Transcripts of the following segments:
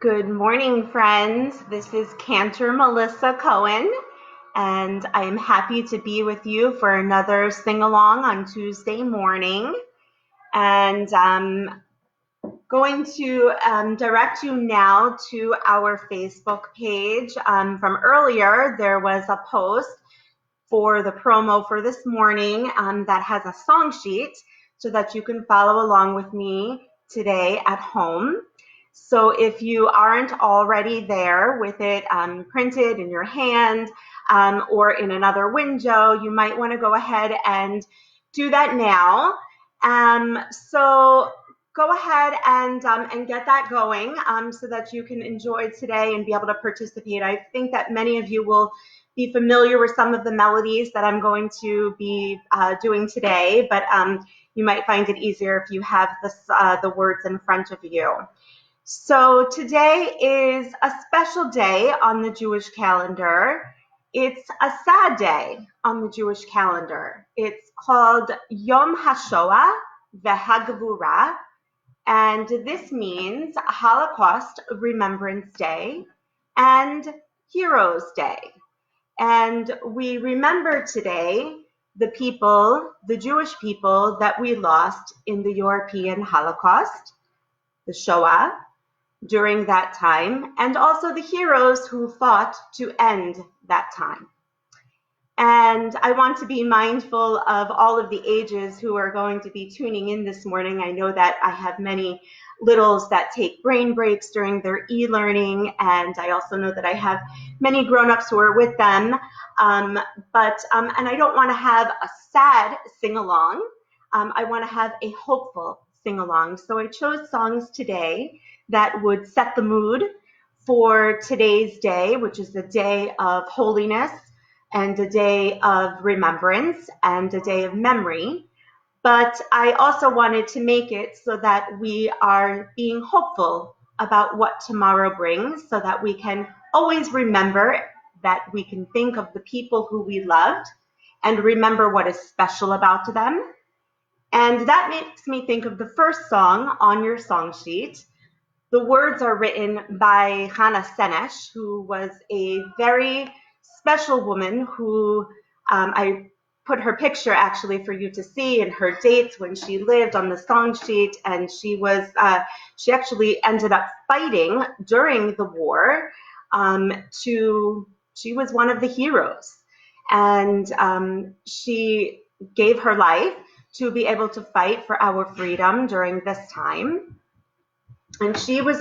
Good morning, friends. This is Cantor Melissa Cohen, and I am happy to be with you for another sing-along on Tuesday morning. And I'm going to direct you now to our Facebook page. From earlier, there was a post for the promo for this morning that has a song sheet so that you can follow along with me today at home. So if you aren't already there with it printed in your hand or in another window, you might want to go ahead and do that now. So go ahead and get that going so that you can enjoy today and be able to participate. I think that many of you will be familiar with some of the melodies that I'm going to be doing today, but you might find it easier if you have the words in front of you. So today is a special day on the Jewish calendar. It's a sad day on the Jewish calendar. It's called Yom HaShoah VeHaGvura, and this means Holocaust Remembrance Day and Heroes Day. And we remember today the people, the Jewish people that we lost in the European Holocaust, the Shoah, during that time, and also the heroes who fought to end that time. And I want to be mindful of all of the ages who are going to be tuning in this morning. I know that I have many littles that take brain breaks during their e-learning, and I also know that I have many grown-ups who are with them. And I don't want to have a sad sing-along. I want to have a hopeful sing-along. So I chose songs today that would set the mood for today's day, which is a day of holiness and a day of remembrance and a day of memory. But I also wanted to make it so that we are being hopeful about what tomorrow brings, so that we can always remember that we can think of the people who we loved and remember what is special about them. And that makes me think of the first song on your song sheet. The words are written by Hannah Senesh, who was a very special woman who I put her picture actually for you to see and her dates when she lived on the song sheet. And she actually ended up fighting during the war. She was one of the heroes, and she gave her life to be able to fight for our freedom during this time. And she was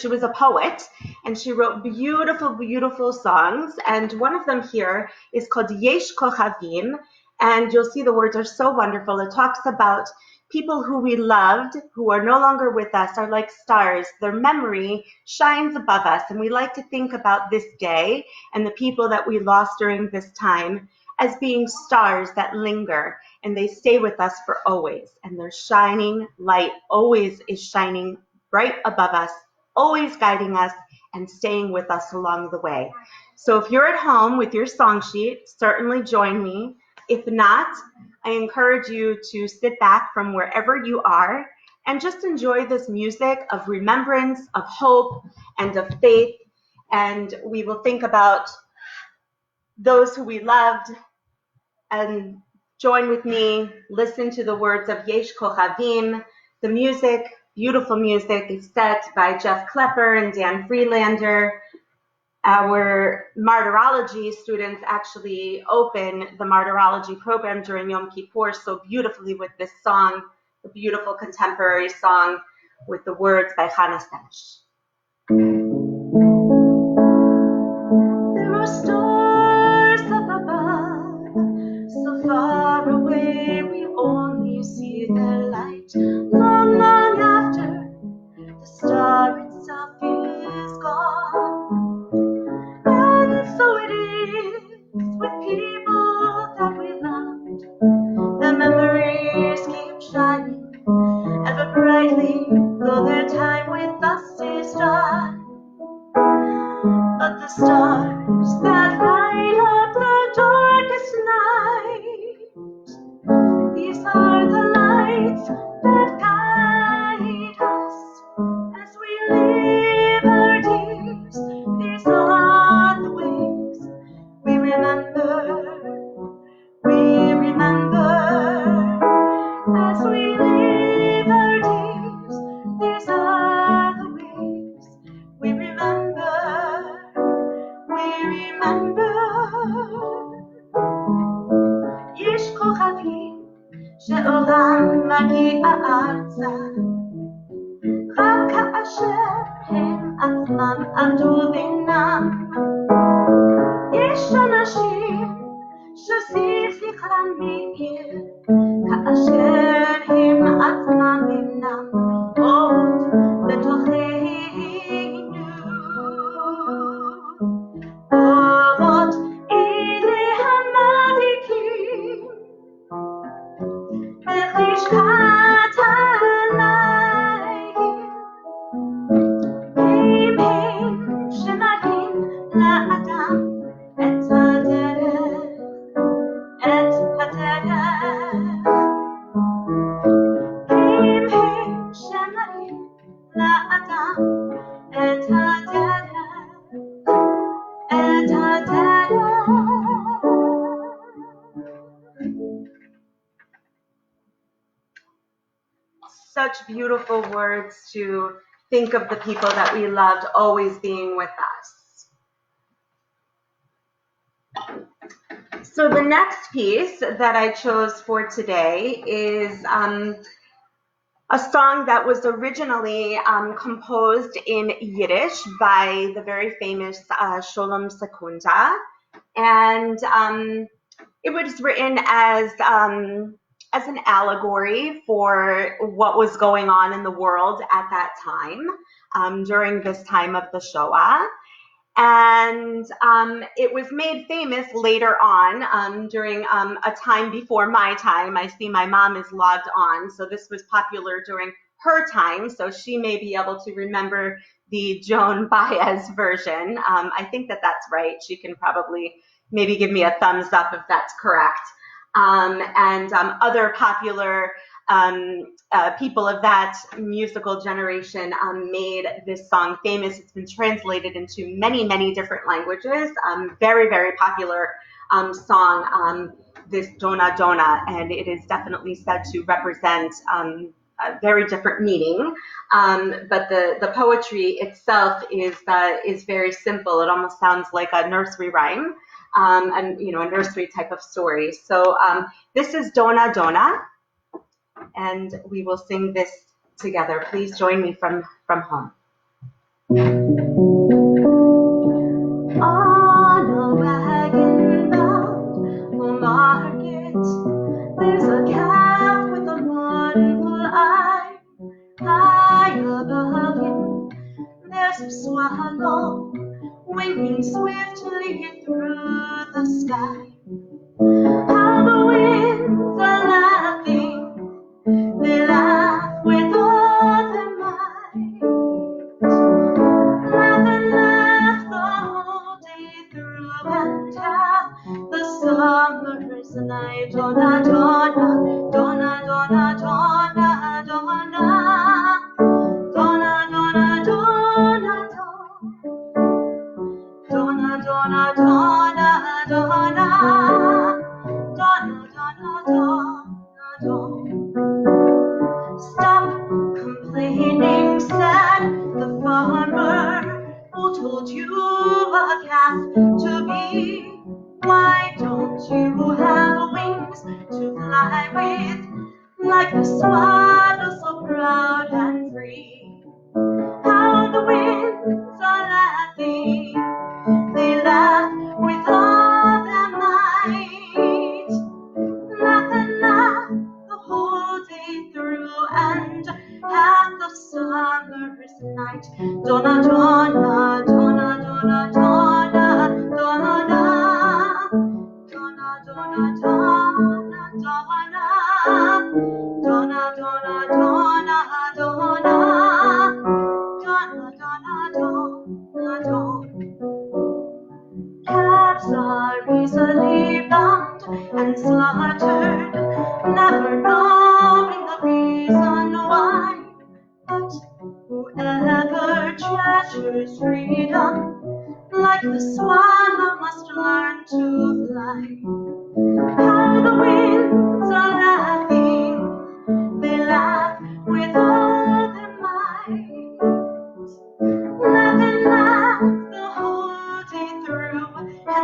she was a poet, and she wrote beautiful, beautiful songs. And one of them here is called Yesh Kochavim, and you'll see the words are so wonderful. It talks about people who we loved, who are no longer with us, are like stars. Their memory shines above us, and we like to think about this day and the people that we lost during this time as being stars that linger, and they stay with us for always. And their shining light always is shining right above us, always guiding us and staying with us along the way. So if you're at home with your song sheet, certainly join me. If not, I encourage you to sit back from wherever you are and just enjoy this music of remembrance, of hope, and of faith. And we will think about those who we loved, and join with me, listen to the words of Yesh Kochavim. The music, beautiful music, is set by Jeff Klepper and Dan Freelander. Our martyrology students actually open the martyrology program during Yom Kippur so beautifully with this song, a beautiful contemporary song with the words by Hannah Senesh. There are stars up above, so far away we only see their light. Long, long after the star itself is gone. And so it is with people that we loved. Their memories keep shining ever brightly, though their time with us is remember יש כוכבים שאורם מגיע ארצה רק כאשר הם עצמם עמדו בינם יש אנשים שסביב זכרם מאיר כאשר הם עצמם אינם עוד בתוכנו אורות אלה המדליקים בחשכת הליל הם שמראים לאדם את הדרך הם שמראים לאדם את הדרך Such beautiful words to think of the people that we loved always being with us. So the next piece that I chose for today is a song that was originally composed in Yiddish by the very famous Sholem Sekunda, and it was written as an allegory for what was going on in the world at that time during this time of the Shoah. And it was made famous later on during a time before my time. I see my mom is logged on, so this was popular during her time, so she may be able to remember the Joan Baez version. I think that that's right. She can probably maybe give me a thumbs up if that's correct. And other popular people of that musical generation made this song famous. It's been translated into many, many different languages. Very, very popular song, this Dona Dona, and it is definitely said to represent a very different meaning. But the poetry itself is very simple. It almost sounds like a nursery rhyme. And a nursery type of story. So this is Dona Dona, and we will sing this together. Please join me from home. On a wagon bound for market, there's a calf with a mournful eye. High above him, there's a swallow winging swiftly through the sky. How the winds are laughing, they laugh with all their might. Laugh and laugh the whole day through and half the summer's night. Dona, dona, dona, dona, dona, dona. Dona, dona, dona, dona. Dona, dona, dona, dona, dona, dona, dona, dona. Stop complaining, said the farmer who told you a calf to be. Why don't you have wings to fly with, like the swallow so proud and free? How the winds are laughing, they laugh with all their might. Laugh and laugh the whole day through and half the summer's night. Dona, dona, dona, dona, dona, dona. Dona, dona, dona, dona. Dona, dona, dona, dona. Dona, dona, dona, dona. Calves are easily bound and slaughtered, never knowing the reason why. But whoever treasures freedom, like the swallow, must learn to fly. How the winds are laughing, they laugh with all their might. Laugh and laugh the whole day through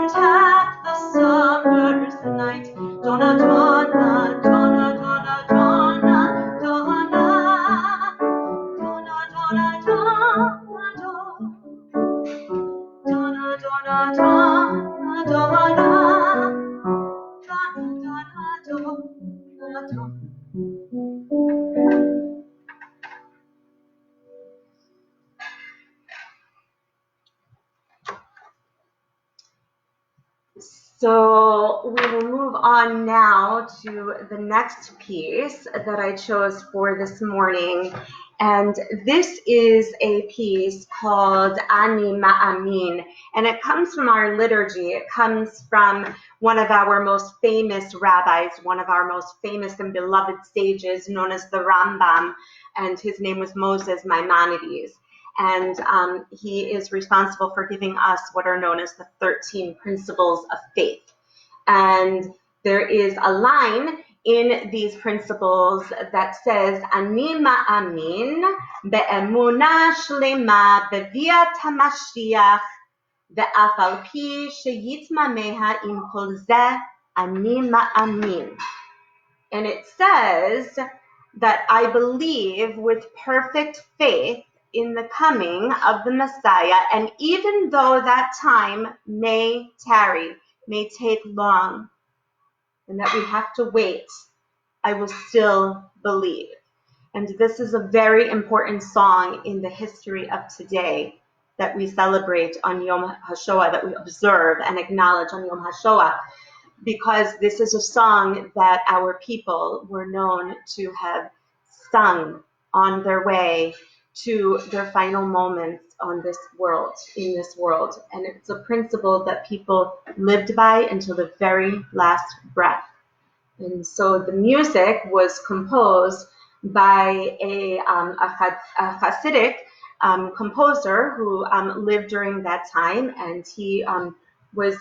and hath the summer's night. Donna, Donna, Donna, Donna, Donna, Donna, Donna, Donna, Donna, Donna, Donna, Donna. So we will move on now to the next piece that I chose for this morning. And this is a piece called Ani Ma'amin. And it comes from our liturgy. It comes from one of our most famous rabbis, one of our most famous and beloved sages, known as the Rambam. And his name was Moses Maimonides. And he is responsible for giving us what are known as the 13 principles of faith. And there is a line in these principles that says, Ani ma'amin be'emuna shlema beviat hamashiach ve'af al pi sheyitmameha im kol zeh ani ma'amin. And it says that I believe with perfect faith in the coming of the Messiah, and even though that time may tarry, may take long, and that we have to wait, I will still believe. And this is a very important song in the history of today that we celebrate on Yom HaShoah, that we observe and acknowledge on Yom HaShoah, because this is a song that our people were known to have sung on their way to their final moments on this world, in this world. And it's a principle that people lived by until the very last breath. And so the music was composed by a Hasidic composer who lived during that time, and he was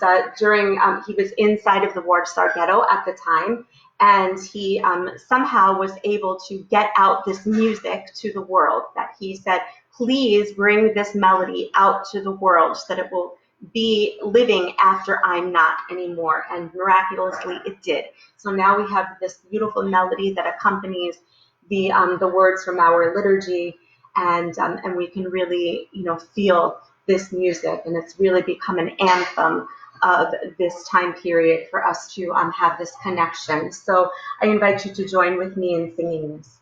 he was inside of the Warsaw Ghetto at the time, and he somehow was able to get out this music to the world, that he said, please bring this melody out to the world so that it will be living after I'm not anymore. And miraculously it did. So now we have this beautiful melody that accompanies the words from our liturgy, and we can really, feel this music, and it's really become an anthem of this time period for us to have this connection. So I invite you to join with me in singing this.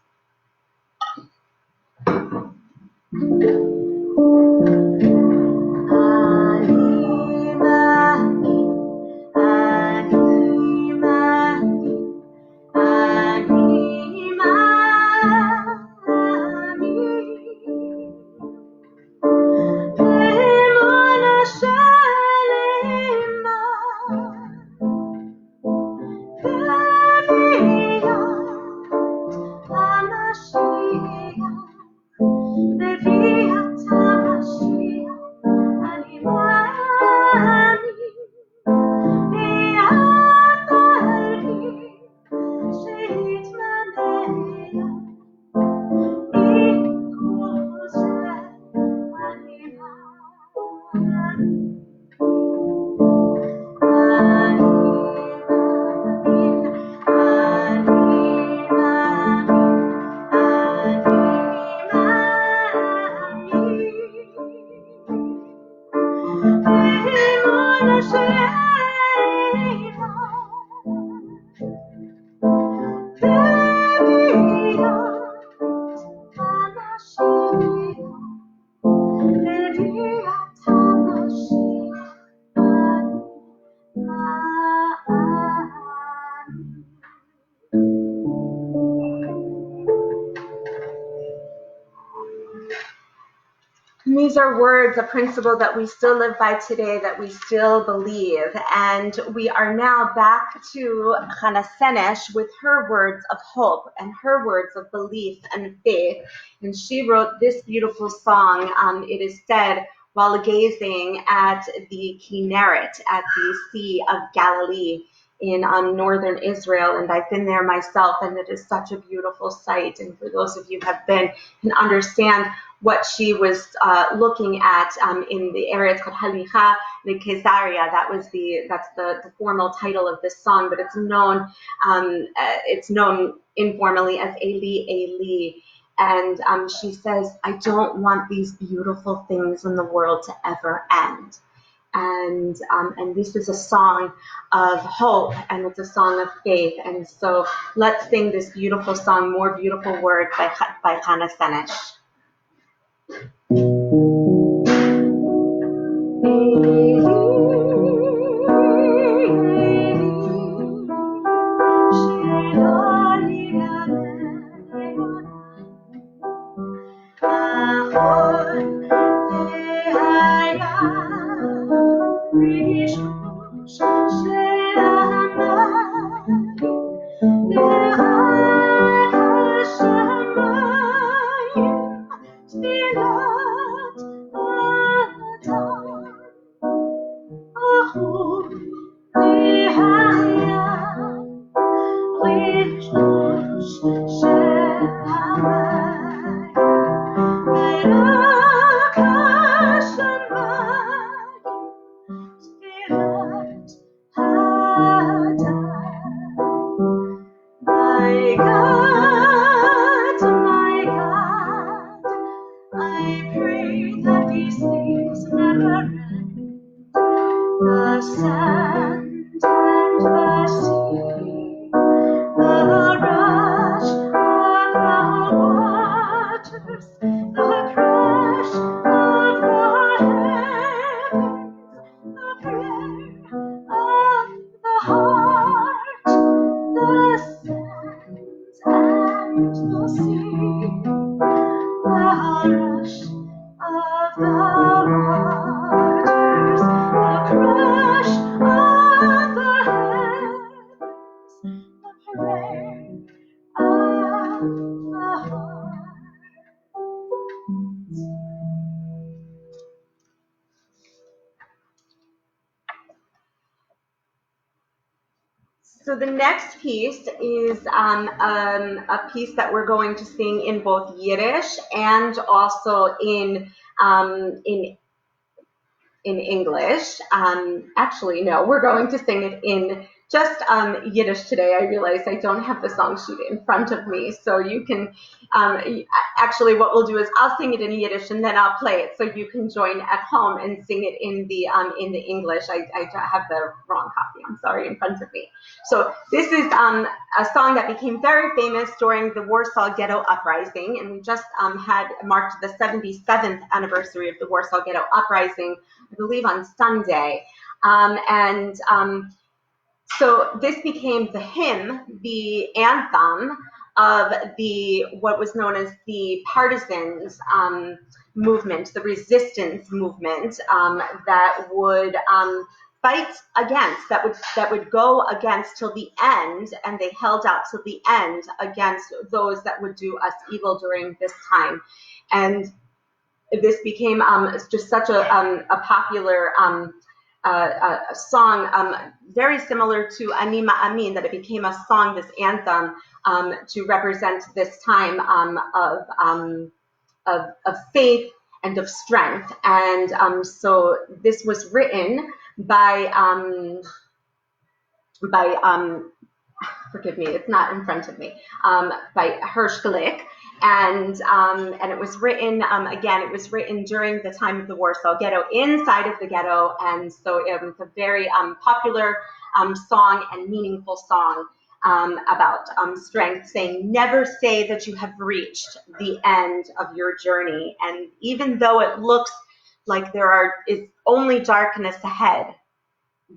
These are words, a principle that we still live by today, that we still believe. And we are now back to Chana Senesh with her words of hope and her words of belief and faith. And she wrote this beautiful song, it is said, while gazing at the Kinneret, at the Sea of Galilee. in northern Israel, and I've been there myself, and it is such a beautiful sight. And for those of you who have been, can understand what she was looking at in the area. It's called Halicha Kesaria. That's the formal title of this song, but it's known informally as Eli Eli. And she says, I don't want these beautiful things in the world to ever end. And this is a song of hope, and it's a song of faith. And so let's sing this beautiful song, More Beautiful Word, by Hannah Senesh. So the next piece is a piece that we're going to sing in both Yiddish and also in English. Actually, no, we're going to sing it in just Yiddish today. I realize I don't have the song sheet in front of me, so you can, actually what we'll do is I'll sing it in Yiddish and then I'll play it so you can join at home and sing it in the English. I have the wrong copy, I'm sorry, in front of me. So this is a song that became very famous during the Warsaw Ghetto Uprising, and we just had marked the 77th anniversary of the Warsaw Ghetto Uprising, I believe on Sunday. So this became the hymn, the anthem of what was known as the partisans movement, the resistance movement that would fight against, that would go against till the end, and they held out till the end against those that would do us evil during this time. And this became just such a popular song, very similar to Ani Ma'amin, that it became a song, this anthem, to represent this time of faith and of strength. And so this was written by forgive me, it's not in front of me, by Hirsch Glick. And it was written, again, it was written during the time of the Warsaw Ghetto, inside of the ghetto. And so it was a very popular song and meaningful song about strength, saying, never say that you have reached the end of your journey. And even though it looks like is only darkness ahead,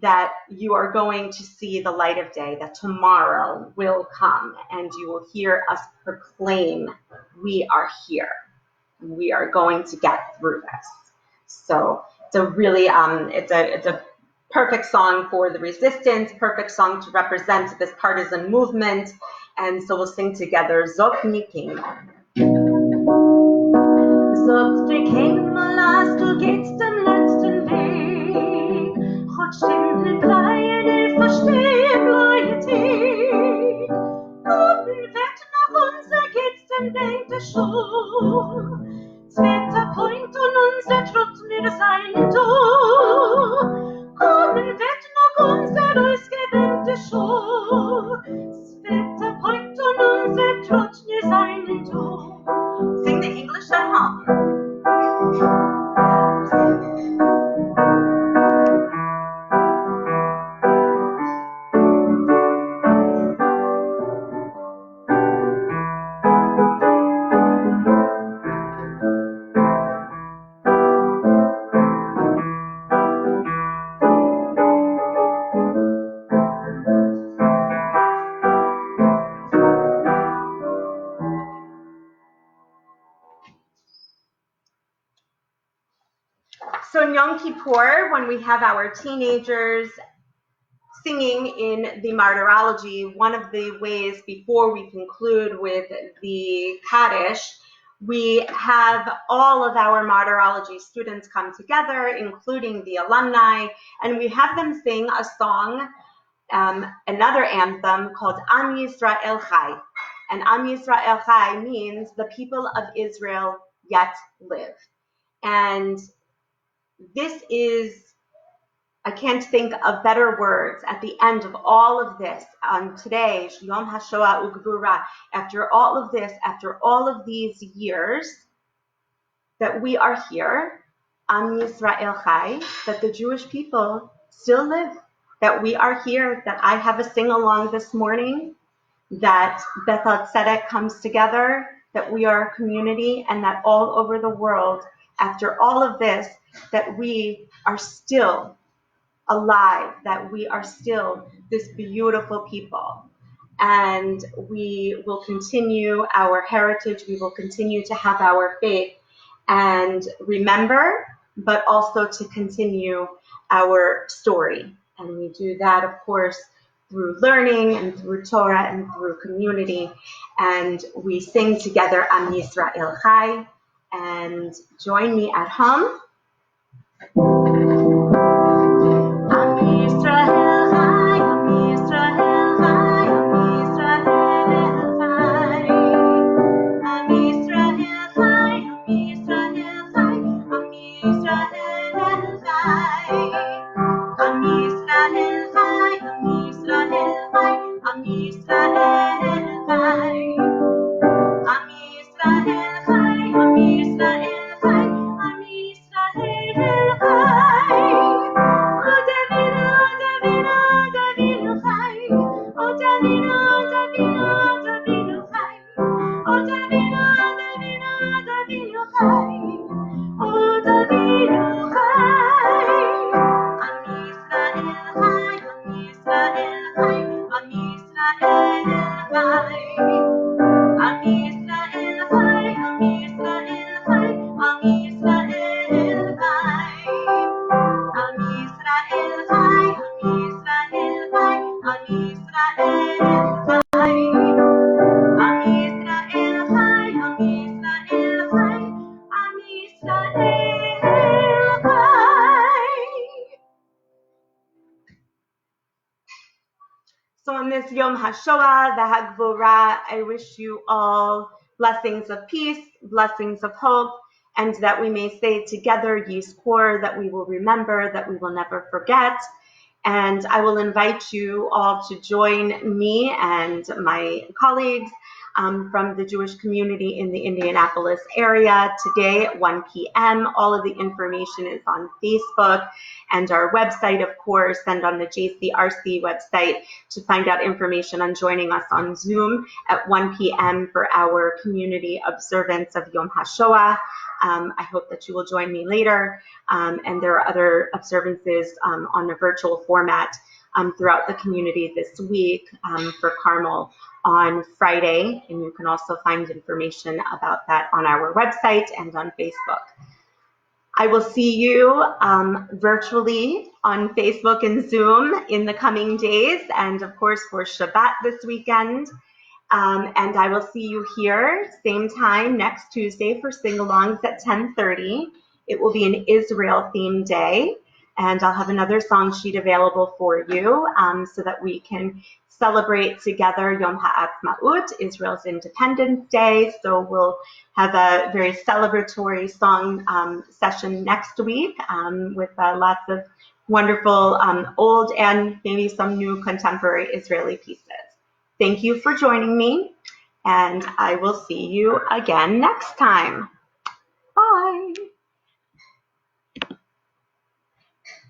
that you are going to see the light of day, that tomorrow will come and you will hear us proclaim, we are here. We are going to get through this. So it's a really, it's a perfect song for the resistance, perfect song to represent this partisan movement. And so we'll sing together, Zok Niking. Zok Niking, last du gehst den letzten Weg. Trotzdem kleine verstehen Zweiter Point und unser Trott mir sein do. Kommen wird noch unser ausgewählte Show. Zweiter Point und unser Trott mir sein do. Sing the English at home. So in Yom Kippur, when we have our teenagers singing in the martyrology, one of the ways before we conclude with the Kaddish, we have all of our martyrology students come together, including the alumni, and we have them sing a song, another anthem called Am Yisrael Chai. And Am Yisrael Chai means the people of Israel yet live. And this is, I can't think of better words at the end of all of this on today, Yom HaShoah Ugvura, after all of this, after all of these years that we are here, Am Yisrael Chai, that the Jewish people still live, that we are here, that I have a sing-along this morning, that Beth-El comes together, that we are a community, and that all over the world, after all of this, that we are still alive, that we are still this beautiful people. And we will continue our heritage, we will continue to have our faith and remember, but also to continue our story. And we do that, of course, through learning and through Torah and through community. And we sing together Am Yisrael Chai, and join me at home. Am Yisrael Chai, Am Yisrael Chai, Am Yisrael Chai. Am Yisrael Chai, Am Yisrael Chai, Am Yisrael Chai. Am Yisrael Chai, Am Yisrael Chai, Am Yisrael Chai. Am Yisrael Chai, Am Yisrael Chai, Am Yisrael Chai. O Davinu, Davinu, Davinu Chai. O Davinu, Davinu, Davinu Chai. O Davinu, Davinu, Davinu Chai. O Davinu Chai. Am Yisrael Chai, Am Yisrael Chai, Am Yisrael Chai. Am Yisrael Chai, Am Yisrael Chai, Am Yisrael Chai. Am Yisrael Chai, Am Yisrael Chai, Am Yisrael Chai. Am Yisrael Chai, Am Yisrael Chai, Am Yisrael Chai. So on this Yom HaShoah, the Hagvura, I wish you all blessings of peace, blessings of hope, and that we may say together, Yizkor, that we will remember, that we will never forget. And I will invite you all to join me and my colleagues from the Jewish community in the Indianapolis area today at 1 p.m. All of the information is on Facebook and our website, of course, and on the JCRC website to find out information on joining us on Zoom at 1 p.m. for our community observance of Yom HaShoah. I hope that you will join me later. And there are other observances on a virtual format throughout the community this week for Carmel on Friday. And you can also find information about that on our website and on Facebook. I will see you virtually on Facebook and Zoom in the coming days, and of course for Shabbat this weekend. And I will see you here, same time next Tuesday for sing-alongs at 10:30. It will be an Israel-themed day, and I'll have another song sheet available for you so that we can celebrate together Yom Ha'atzmaut, Israel's Independence Day. So we'll have a very celebratory song session next week with lots of wonderful old and maybe some new contemporary Israeli pieces. Thank you for joining me, and I will see you again next time.